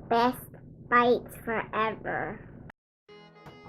Best Bites Forever.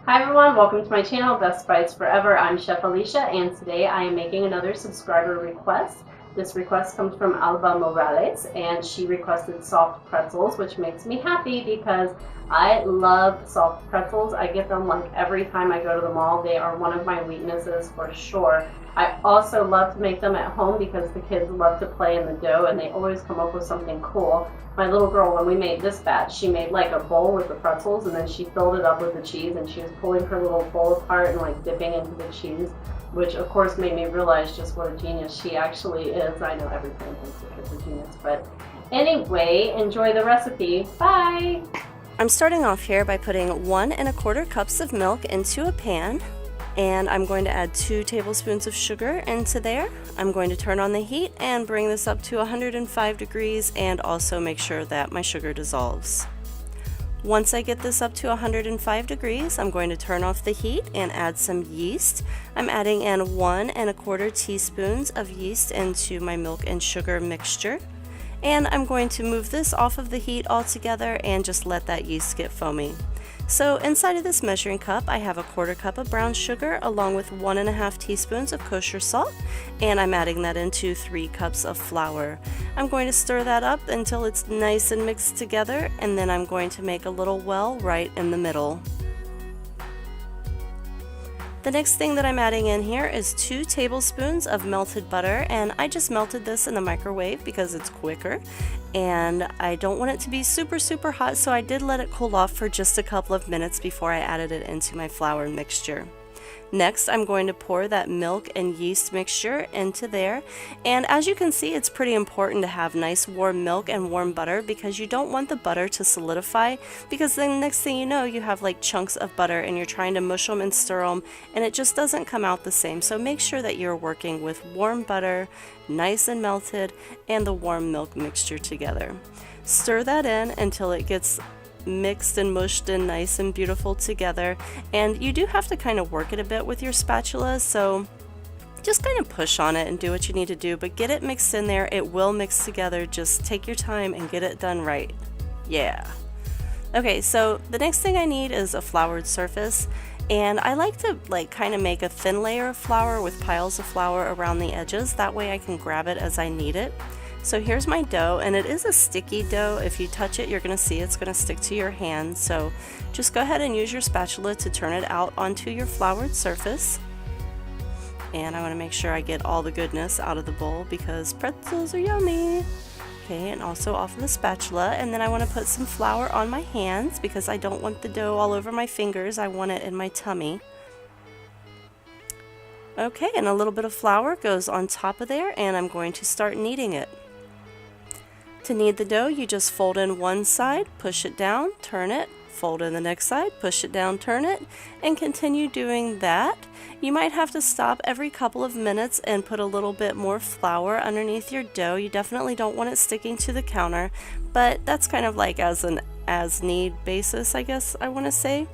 Hi everyone, welcome to my channel, Best Bites Forever. I'm Chef Alicia, and today I am making another subscriber request. This request comes from Alba Morales, and she requested soft pretzels, which makes me happy because I love soft pretzels. I get them like every time I go to the mall. They are one of my weaknesses for sure. I also love to make them at home because the kids love to play in the dough and they always come up with something cool. My little girl, when we made this batch, she made like a bowl with the pretzels and then she filled it up with the cheese and she was pulling her little bowl apart and like dipping into the cheese, which of course made me realize just what a genius she actually is. I know every parent thinks the kid's a genius, but anyway, enjoy the recipe. Bye! I'm starting off here by putting 1 1/4 cups of milk into a pan, and I'm going to add 2 tablespoons of sugar into there. I'm going to turn on the heat and bring this up to 105 degrees and also make sure that my sugar dissolves. Once I get this up to 105 degrees, I'm going to turn off the heat and add some yeast. I'm adding in 1 1/4 teaspoons of yeast into my milk and sugar mixture. And I'm going to move this off of the heat altogether and just let that yeast get foamy. So inside of this measuring cup, I have 1/4 cup of brown sugar along with 1 1/2 teaspoons of kosher salt, and I'm adding that into 3 cups of flour. I'm going to stir that up until it's nice and mixed together, and then I'm going to make a little well right in the middle. The next thing that I'm adding in here is 2 tablespoons of melted butter, and I just melted this in the microwave because it's quicker and I don't want it to be super hot, so I did let it cool off for just a couple of minutes before I added it into my flour mixture. Next, I'm going to pour that milk and yeast mixture into there, and as you can see, it's pretty important to have nice warm milk and warm butter because you don't want the butter to solidify, because then next thing you know, you have like chunks of butter and you're trying to mush them and stir them and it just doesn't come out the same. So make sure that you're working with warm butter, nice and melted, and the warm milk mixture together. Stir that in until it gets mixed and mushed and nice and beautiful together, and you do have to kind of work it a bit with your spatula, so just kind of push on it and do what you need to do, but get it mixed in there. It will mix together. Just take your time and get it done right. Yeah. Okay, so the next thing I need is a floured surface, and I like to kind of make a thin layer of flour with piles of flour around the edges. That way I can grab it as I need it. So here's my dough, and it is a sticky dough. If you touch it, you're going to see it's going to stick to your hand. So just go ahead and use your spatula to turn it out onto your floured surface. And I want to make sure I get all the goodness out of the bowl because pretzels are yummy. Okay, and also off of the spatula. And then I want to put some flour on my hands because I don't want the dough all over my fingers. I want it in my tummy. Okay, and a little bit of flour goes on top of there, and I'm going to start kneading it. To knead the dough, you just fold in one side, push it down, turn it, fold in the next side, push it down, turn it, and continue doing that. You might have to stop every couple of minutes and put a little bit more flour underneath your dough. You definitely don't want it sticking to the counter, but that's kind of like as an as-need basis, I guess I want to say.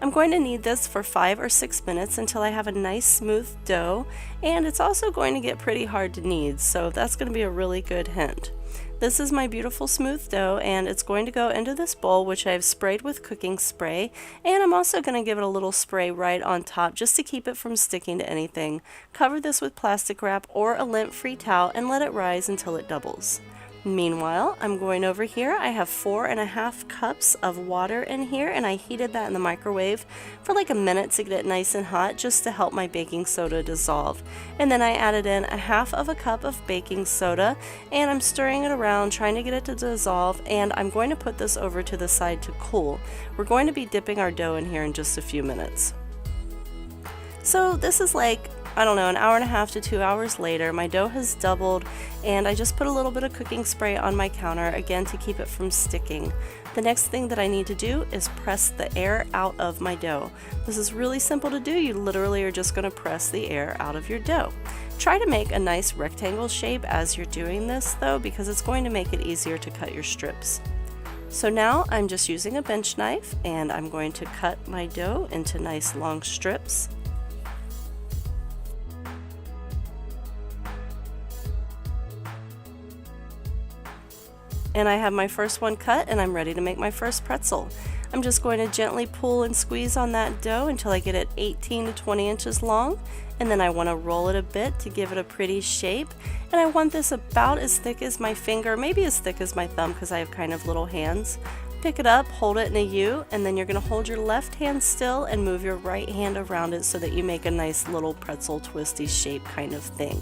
I'm going to knead this for 5 or 6 minutes until I have a nice smooth dough, and it's also going to get pretty hard to knead, so that's going to be a really good hint. This is my beautiful smooth dough, and it's going to go into this bowl, which I've sprayed with cooking spray, and I'm also going to give it a little spray right on top just to keep it from sticking to anything. Cover this with plastic wrap or a lint-free towel and let it rise until it doubles. Meanwhile, I'm going over here. I have 4 1/2 cups of water in here, and I heated that in the microwave for like a minute to get it nice and hot just to help my baking soda dissolve. And then I added in 1/2 cup of baking soda, and I'm stirring it around trying to get it to dissolve, and I'm going to put this over to the side to cool. We're going to be dipping our dough in here in just a few minutes. So this is like, I don't know, an hour and a half to 2 hours later. My dough has doubled, and I just put a little bit of cooking spray on my counter again to keep it from sticking. The next thing that I need to do is press the air out of my dough. This is really simple to do. You literally are just going to press the air out of your dough. Try to make a nice rectangle shape as you're doing this though, because it's going to make it easier to cut your strips. So now I'm just using a bench knife, and I'm going to cut my dough into nice long strips. And I have my first one cut and I'm ready to make my first pretzel. I'm just going to gently pull and squeeze on that dough until I get it 18 to 20 inches long, and then I want to roll it a bit to give it a pretty shape. And I want this about as thick as my finger, maybe as thick as my thumb because I have kind of little hands. Pick it up, hold it in a U, and then you're going to hold your left hand still and move your right hand around it so that you make a nice little pretzel twisty shape kind of thing.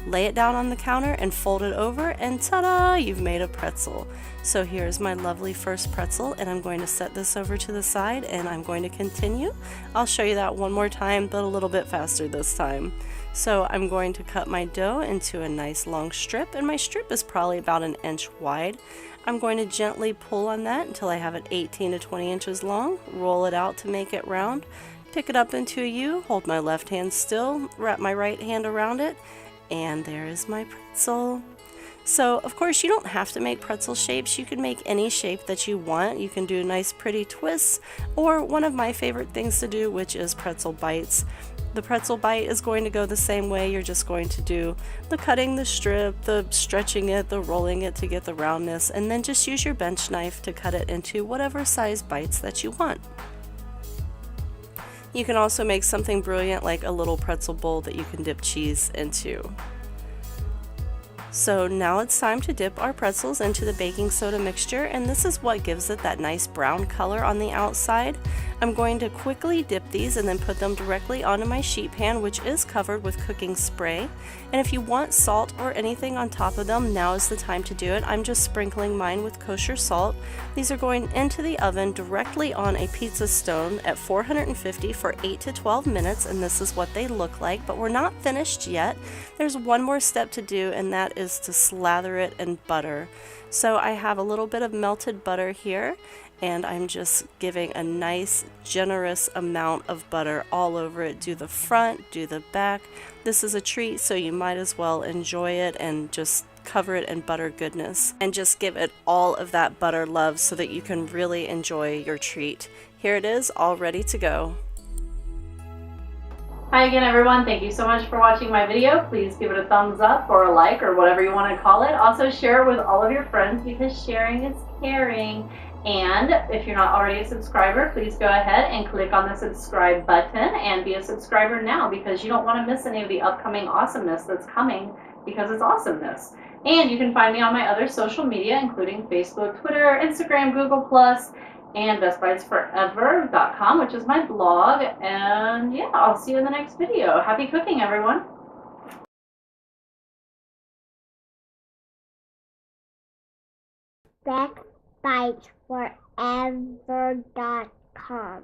Lay it down on the counter and fold it over, and ta-da! You've made a pretzel. So here's my lovely first pretzel, and I'm going to set this over to the side and I'm going to continue. I'll show you that one more time, but a little bit faster this time. So I'm going to cut my dough into a nice long strip, and my strip is probably about an inch wide. I'm going to gently pull on that until I have it 18 to 20 inches long, roll it out to make it round, pick it up into a U, hold my left hand still, wrap my right hand around it, and there is my pretzel. So of course you don't have to make pretzel shapes, you can make any shape that you want. You can do nice pretty twists, or one of my favorite things to do, which is pretzel bites. The pretzel bite is going to go the same way. You're just going to do the cutting the strip, the stretching it, the rolling it to get the roundness, and then just use your bench knife to cut it into whatever size bites that you want. You can also make something brilliant like a little pretzel bowl that you can dip cheese into. So now it's time to dip our pretzels into the baking soda mixture, and this is what gives it that nice brown color on the outside. I'm going to quickly dip these and then put them directly onto my sheet pan, which is covered with cooking spray. And if you want salt or anything on top of them, now is the time to do it. I'm just sprinkling mine with kosher salt. These are going into the oven directly on a pizza stone at 450 for 8 to 12 minutes, and this is what they look like, but we're not finished yet. There's one more step to do, and that is to slather it in butter. So I have a little bit of melted butter here, and I'm just giving a nice generous amount of butter all over it. Do the front, do the back. This is a treat, so you might as well enjoy it and just cover it in butter goodness and just give it all of that butter love so that you can really enjoy your treat. Here it is, all ready to go. Hi again everyone, thank you so much for watching my video. Please give it a thumbs up or a like or whatever you want to call it. Also share it with all of your friends because sharing is caring. And if you're not already a subscriber, please go ahead and click on the subscribe button and be a subscriber now because you don't want to miss any of the upcoming awesomeness that's coming because it's awesomeness. And you can find me on my other social media, including Facebook, Twitter, Instagram, Google+, and bestbitesforever.com, which is my blog. And yeah, I'll see you in the next video. Happy cooking, everyone. bestbitesforever.com